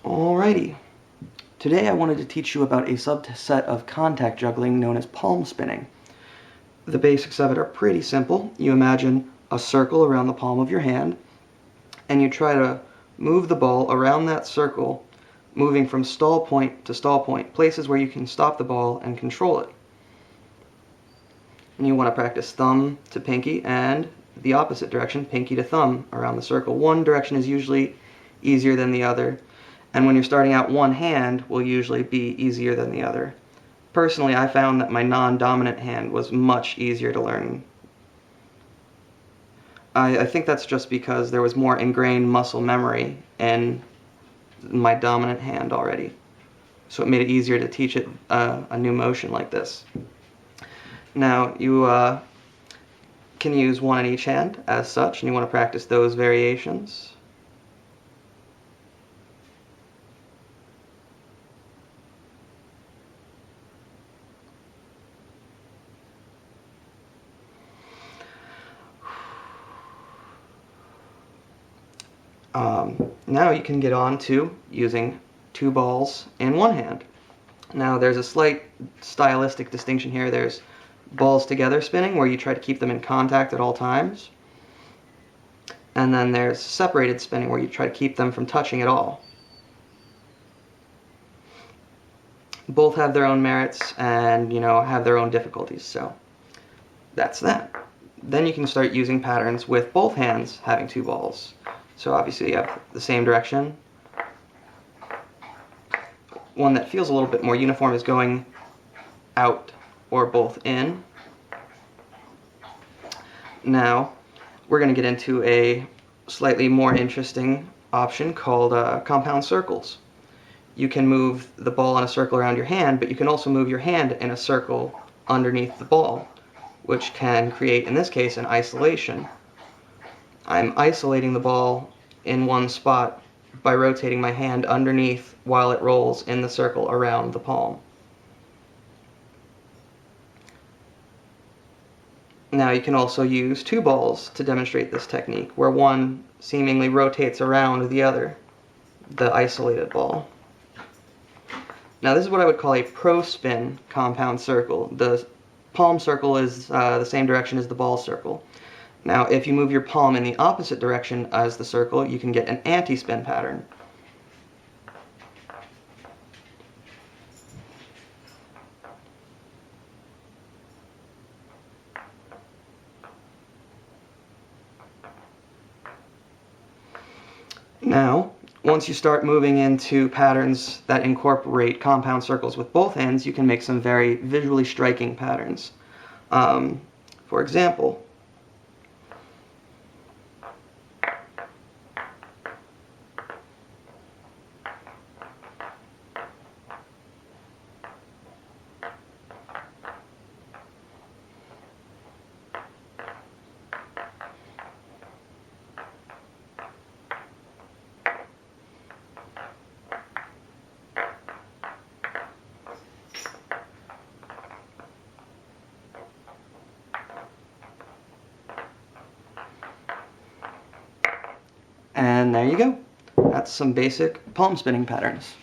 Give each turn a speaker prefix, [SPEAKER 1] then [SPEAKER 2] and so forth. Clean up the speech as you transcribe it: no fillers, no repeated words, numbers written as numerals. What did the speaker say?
[SPEAKER 1] Alrighty, today I wanted to teach you about a subset of contact juggling known as palm spinning. The basics of it are pretty simple. You imagine a circle around the palm of your hand, and you try to move the ball around that circle, moving from stall point to stall point, places where you can stop the ball and control it. And you want to practice thumb to pinky and the opposite direction, pinky to thumb, around the circle. One direction is usually easier than the other, and when you're starting out, one hand will usually be easier than the other. Personally, I found that my non-dominant hand was much easier to learn. I think that's just because there was more ingrained muscle memory in my dominant hand already. So it made it easier to teach it a new motion like this. Now, you can use one in each hand as such, and you want to practice those variations. Now you can get on to using two balls in one hand. Now there's a slight stylistic distinction here. There's balls together spinning, where you try to keep them in contact at all times. And then there's separated spinning, where you try to keep them from touching at all. Both have their own merits and, have their own difficulties, so that's that. Then you can start using patterns with both hands having two balls. So obviously you have the same direction. One that feels a little bit more uniform is going out or both in. Now we're going to get into a slightly more interesting option called compound circles. You can move the ball in a circle around your hand, but you can also move your hand in a circle underneath the ball, which can create, in this case, an isolation. I'm isolating the ball in one spot by rotating my hand underneath while it rolls in the circle around the palm. Now you can also use two balls to demonstrate this technique, where one seemingly rotates around the other, the isolated ball. Now this is what I would call a pro-spin compound circle. The palm circle is the same direction as the ball circle. Now if you move your palm in the opposite direction as the circle, you can get an anti-spin pattern. Now, once you start moving into patterns that incorporate compound circles with both hands, you can make some very visually striking patterns. For example, and there you go. That's some basic palm spinning patterns.